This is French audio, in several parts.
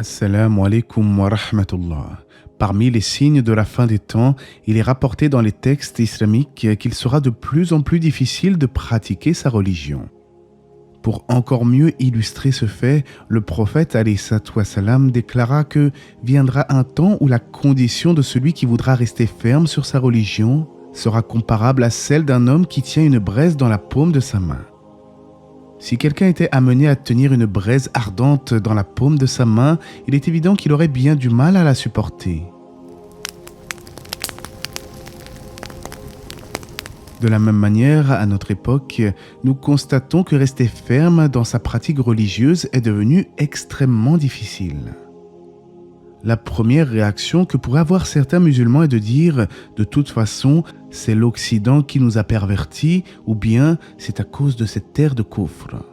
Assalamu alaikum wa rahmatullah. Parmi les signes de la fin des temps, il est rapporté dans les textes islamiques qu'il sera de plus en plus difficile de pratiquer sa religion. Pour encore mieux illustrer ce fait, le prophète alayhi salatu wassalam déclara que viendra un temps où la condition de celui qui voudra rester ferme sur sa religion sera comparable à celle d'un homme qui tient une braise dans la paume de sa main. Si quelqu'un était amené à tenir une braise ardente dans la paume de sa main, il est évident qu'il aurait bien du mal à la supporter. De la même manière, à notre époque, nous constatons que rester ferme dans sa pratique religieuse est devenu extrêmement difficile. La première réaction que pourraient avoir certains musulmans est de dire « de toute façon, c'est l'Occident qui nous a pervertis » ou bien « c'est à cause de cette terre de coffre ».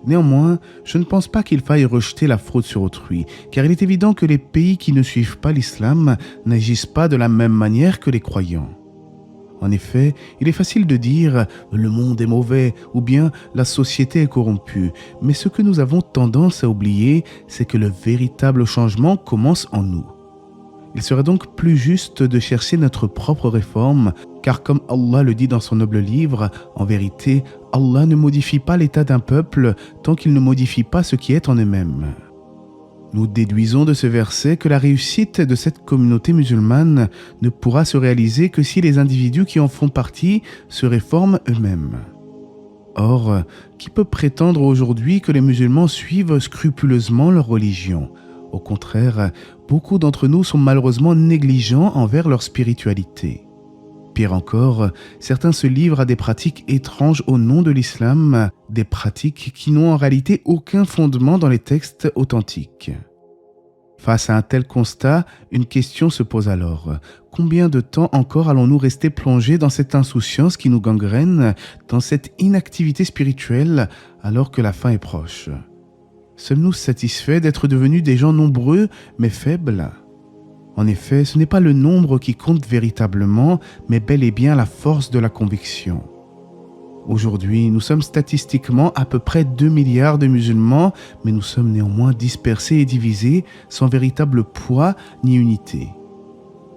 Néanmoins, je ne pense pas qu'il faille rejeter la fraude sur autrui, car il est évident que les pays qui ne suivent pas l'islam n'agissent pas de la même manière que les croyants. En effet, il est facile de dire « le monde est mauvais » ou bien « la société est corrompue », mais ce que nous avons tendance à oublier, c'est que le véritable changement commence en nous. Il serait donc plus juste de chercher notre propre réforme, car comme Allah le dit dans son noble livre, en vérité, Allah ne modifie pas l'état d'un peuple tant qu'il ne modifie pas ce qui est en eux-mêmes. Nous déduisons de ce verset que la réussite de cette communauté musulmane ne pourra se réaliser que si les individus qui en font partie se réforment eux-mêmes. Or, qui peut prétendre aujourd'hui que les musulmans suivent scrupuleusement leur religion ? Au contraire, beaucoup d'entre nous sont malheureusement négligents envers leur spiritualité. Pire encore, certains se livrent à des pratiques étranges au nom de l'islam, des pratiques qui n'ont en réalité aucun fondement dans les textes authentiques. Face à un tel constat, une question se pose alors. Combien de temps encore allons-nous rester plongés dans cette insouciance qui nous gangrène, dans cette inactivité spirituelle, alors que la fin est proche ? Sommes-nous satisfaits d'être devenus des gens nombreux mais faibles ? En effet, ce n'est pas le nombre qui compte véritablement, mais bel et bien la force de la conviction. Aujourd'hui, nous sommes statistiquement à peu près 2 milliards de musulmans, mais nous sommes néanmoins dispersés et divisés, sans véritable poids ni unité.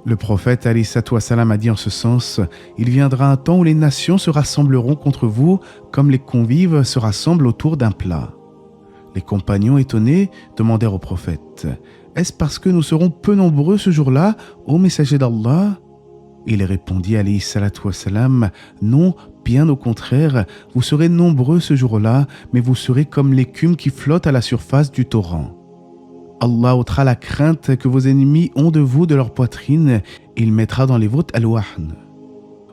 Le prophète alayhi salatu wassalam a dit en ce sens « Il viendra un temps où les nations se rassembleront contre vous, comme les convives se rassemblent autour d'un plat. » Les compagnons étonnés demandèrent au prophète « Est-ce parce que nous serons peu nombreux ce jour-là, ô messager d'Allah ?» Il répondit alayhi salatu wassalam « Non, bien au contraire, vous serez nombreux ce jour-là, mais vous serez comme l'écume qui flotte à la surface du torrent. Allah ôtera la crainte que vos ennemis ont de vous de leur poitrine, et il mettra dans les vôtres al-wahn. »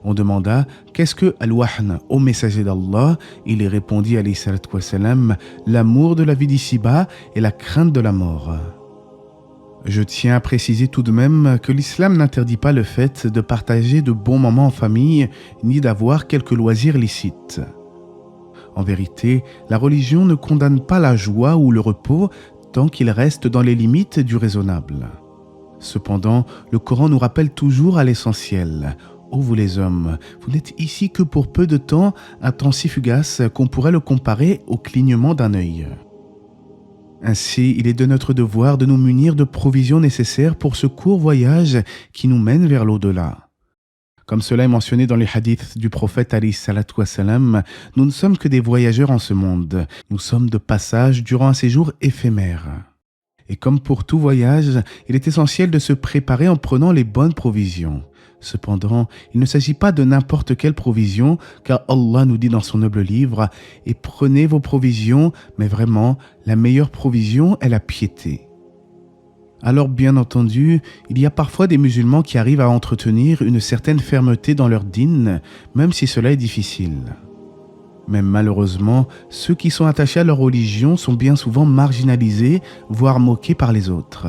On demanda « Qu'est-ce que al-wahn, ô messager d'Allah ?» Il répondit alayhi salatu wassalam « L'amour de la vie d'ici-bas et la crainte de la mort. » Je tiens à préciser tout de même que l'islam n'interdit pas le fait de partager de bons moments en famille, ni d'avoir quelques loisirs licites. En vérité, la religion ne condamne pas la joie ou le repos tant qu'il reste dans les limites du raisonnable. Cependant, le Coran nous rappelle toujours à l'essentiel. Ô vous les hommes, vous n'êtes ici que pour peu de temps, un temps si fugace qu'on pourrait le comparer au clignement d'un œil. Ainsi, il est de notre devoir de nous munir de provisions nécessaires pour ce court voyage qui nous mène vers l'au-delà. Comme cela est mentionné dans les hadiths du prophète alayhi salatu wassalam, nous ne sommes que des voyageurs en ce monde. Nous sommes de passage durant un séjour éphémère. Et comme pour tout voyage, il est essentiel de se préparer en prenant les bonnes provisions. Cependant, il ne s'agit pas de n'importe quelle provision, car Allah nous dit dans son noble livre « Et prenez vos provisions, mais vraiment, la meilleure provision est la piété. » Alors bien entendu, il y a parfois des musulmans qui arrivent à entretenir une certaine fermeté dans leur dîn, même si cela est difficile. Mais malheureusement, ceux qui sont attachés à leur religion sont bien souvent marginalisés, voire moqués par les autres.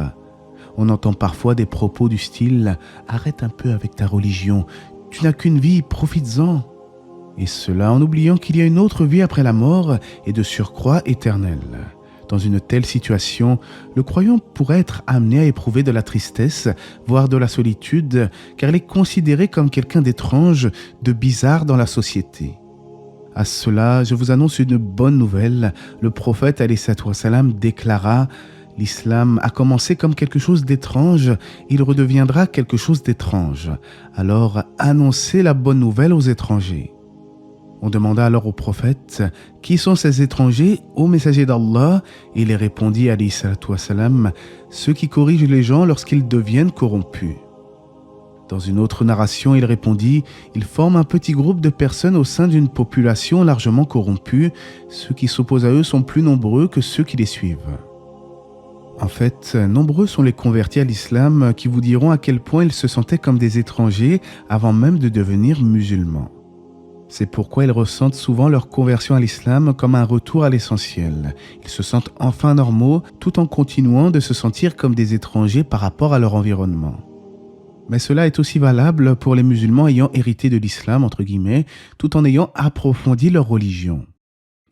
On entend parfois des propos du style « Arrête un peu avec ta religion, tu n'as qu'une vie, profites-en ». Et cela en oubliant qu'il y a une autre vie après la mort et de surcroît éternelle. Dans une telle situation, le croyant pourrait être amené à éprouver de la tristesse, voire de la solitude, car il est considéré comme quelqu'un d'étrange, de bizarre dans la société. À cela, je vous annonce une bonne nouvelle. Le prophète alayhi salatu wassalam déclara L'islam a commencé comme quelque chose d'étrange, il redeviendra quelque chose d'étrange. Alors annoncez la bonne nouvelle aux étrangers. On demanda alors au prophète, « Qui sont ces étrangers, ô messager d'Allah ?» Il répondit, alayhi salatu wassalam, « Ceux qui corrigent les gens lorsqu'ils deviennent corrompus. » Dans une autre narration, il répondit, « Ils forment un petit groupe de personnes au sein d'une population largement corrompue. Ceux qui s'opposent à eux sont plus nombreux que ceux qui les suivent. » En fait, nombreux sont les convertis à l'islam qui vous diront à quel point ils se sentaient comme des étrangers avant même de devenir musulmans. C'est pourquoi ils ressentent souvent leur conversion à l'islam comme un retour à l'essentiel. Ils se sentent enfin normaux tout en continuant de se sentir comme des étrangers par rapport à leur environnement. Mais cela est aussi valable pour les musulmans ayant hérité de l'islam, entre guillemets, tout en ayant approfondi leur religion.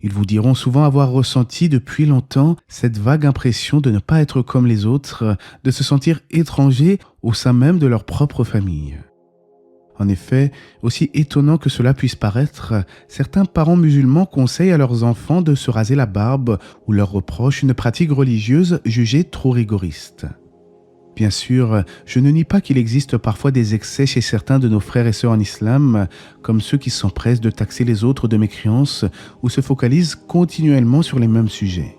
Ils vous diront souvent avoir ressenti depuis longtemps cette vague impression de ne pas être comme les autres, de se sentir étrangers au sein même de leur propre famille. En effet, aussi étonnant que cela puisse paraître, certains parents musulmans conseillent à leurs enfants de se raser la barbe ou leur reprochent une pratique religieuse jugée trop rigoriste. Bien sûr, je ne nie pas qu'il existe parfois des excès chez certains de nos frères et sœurs en islam, comme ceux qui s'empressent de taxer les autres de mécréance ou se focalisent continuellement sur les mêmes sujets.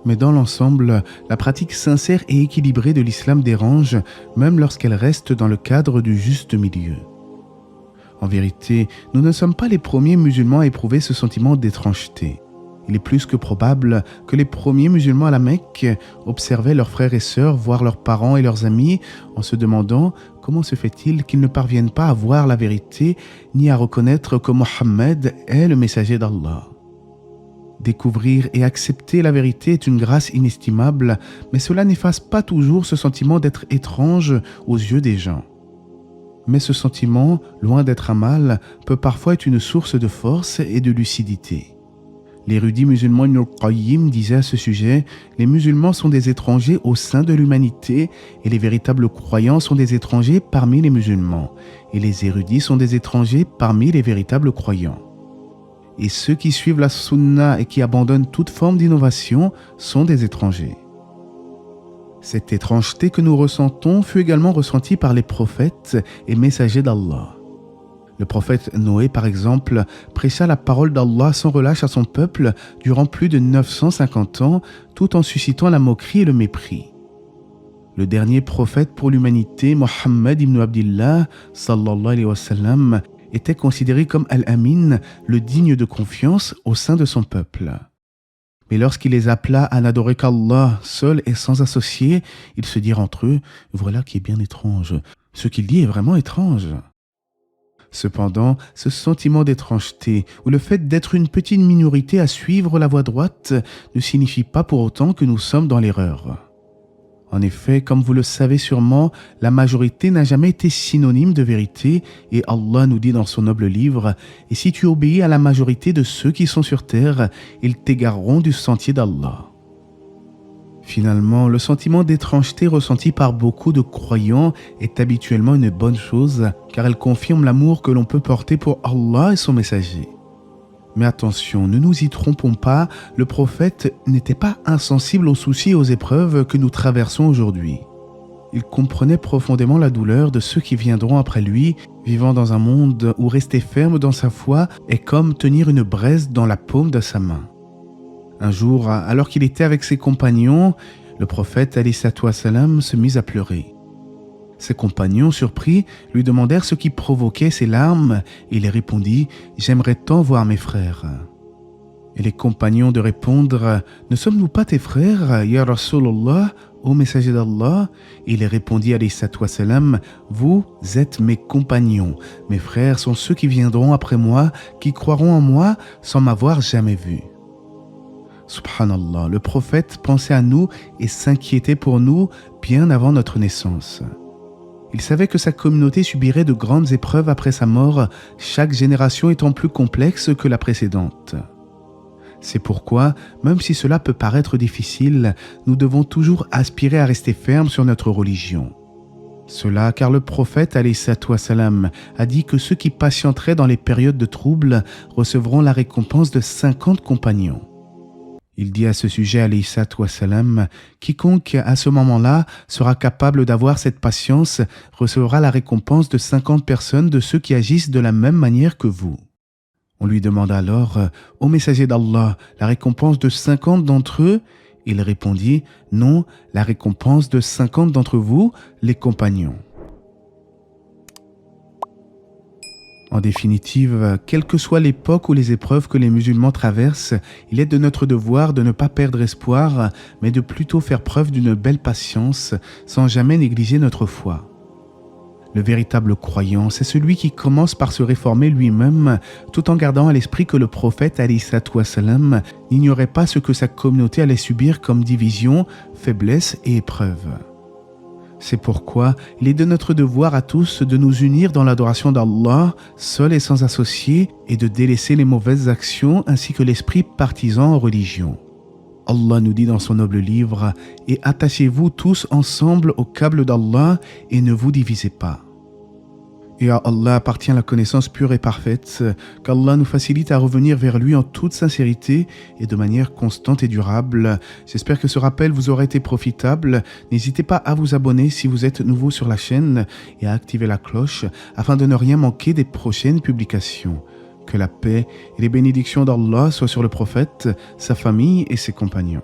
Mais dans l'ensemble, la pratique sincère et équilibrée de l'islam dérange, même lorsqu'elle reste dans le cadre du juste milieu. En vérité, nous ne sommes pas les premiers musulmans à éprouver ce sentiment d'étrangeté. Il est plus que probable que les premiers musulmans à la Mecque observaient leurs frères et sœurs, voire leurs parents et leurs amis, en se demandant comment se fait-il qu'ils ne parviennent pas à voir la vérité ni à reconnaître que Mohammed est le messager d'Allah. Découvrir et accepter la vérité est une grâce inestimable, mais cela n'efface pas toujours ce sentiment d'être étrange aux yeux des gens. Mais ce sentiment, loin d'être un mal, peut parfois être une source de force et de lucidité. L'érudit musulman Ibn al-Qayyim disait à ce sujet, « Les musulmans sont des étrangers au sein de l'humanité et les véritables croyants sont des étrangers parmi les musulmans, et les érudits sont des étrangers parmi les véritables croyants. Et ceux qui suivent la sunna et qui abandonnent toute forme d'innovation sont des étrangers. » Cette étrangeté que nous ressentons fut également ressentie par les prophètes et messagers d'Allah. Le prophète Noé, par exemple, prêcha la parole d'Allah sans relâche à son peuple durant plus de 950 ans, tout en suscitant la moquerie et le mépris. Le dernier prophète pour l'humanité, Mohammed ibn Abdillah, sallallahu alayhi wa sallam, était considéré comme Al-Amin, le digne de confiance au sein de son peuple. Mais lorsqu'il les appela à n'adorer qu'Allah, seul et sans associé, ils se dirent entre eux, « Voilà qui est bien étrange. Ce qu'il dit est vraiment étrange. » Cependant, ce sentiment d'étrangeté ou le fait d'être une petite minorité à suivre la voie droite ne signifie pas pour autant que nous sommes dans l'erreur. En effet, comme vous le savez sûrement, la majorité n'a jamais été synonyme de vérité et Allah nous dit dans son noble livre « Et si tu obéis à la majorité de ceux qui sont sur terre, ils t'égareront du sentier d'Allah. » Finalement, le sentiment d'étrangeté ressenti par beaucoup de croyants est habituellement une bonne chose car elle confirme l'amour que l'on peut porter pour Allah et son messager. Mais attention, ne nous y trompons pas, le prophète n'était pas insensible aux soucis et aux épreuves que nous traversons aujourd'hui. Il comprenait profondément la douleur de ceux qui viendront après lui, vivant dans un monde où rester ferme dans sa foi est comme tenir une braise dans la paume de sa main. Un jour, alors qu'il était avec ses compagnons, le prophète alayhi salatu wassalam se mit à pleurer. Ses compagnons, surpris, lui demandèrent ce qui provoquait ces larmes et il répondit « J'aimerais tant voir mes frères. » Et les compagnons de répondre « Ne sommes-nous pas tes frères, ya Rasulallah, ô messager d'Allah ?» Et il répondit alayhi salatu wassalam « Vous êtes mes compagnons, mes frères sont ceux qui viendront après moi, qui croiront en moi sans m'avoir jamais vu. » Subhanallah, le prophète pensait à nous et s'inquiétait pour nous bien avant notre naissance. Il savait que sa communauté subirait de grandes épreuves après sa mort, chaque génération étant plus complexe que la précédente. C'est pourquoi, même si cela peut paraître difficile, nous devons toujours aspirer à rester fermes sur notre religion. Cela car le prophète alayhi salatu wassalam a dit que ceux qui patienteraient dans les périodes de troubles recevront la récompense de 50 compagnons. Il dit à ce sujet, alayhi salatu wassalam, « Quiconque à ce moment-là sera capable d'avoir cette patience recevra la récompense de 50 personnes de ceux qui agissent de la même manière que vous. » On lui demanda alors, « Ô messager d'Allah, la récompense de 50 d'entre eux ?» Il répondit, « Non, la récompense de 50 d'entre vous, les compagnons. » En définitive, quelle que soit l'époque ou les épreuves que les musulmans traversent, il est de notre devoir de ne pas perdre espoir, mais de plutôt faire preuve d'une belle patience, sans jamais négliger notre foi. Le véritable croyant, c'est celui qui commence par se réformer lui-même, tout en gardant à l'esprit que le prophète, alayhi salatu wassalam, n'ignorait pas ce que sa communauté allait subir comme division, faiblesse et épreuve. C'est pourquoi il est de notre devoir à tous de nous unir dans l'adoration d'Allah, seul et sans associé, et de délaisser les mauvaises actions ainsi que l'esprit partisan en religion. Allah nous dit dans son noble livre « Et attachez-vous tous ensemble au câble d'Allah et ne vous divisez pas. » Et à Allah appartient la connaissance pure et parfaite, qu'Allah nous facilite à revenir vers lui en toute sincérité et de manière constante et durable. J'espère que ce rappel vous aura été profitable. N'hésitez pas à vous abonner si vous êtes nouveau sur la chaîne et à activer la cloche afin de ne rien manquer des prochaines publications. Que la paix et les bénédictions d'Allah soient sur le prophète, sa famille et ses compagnons.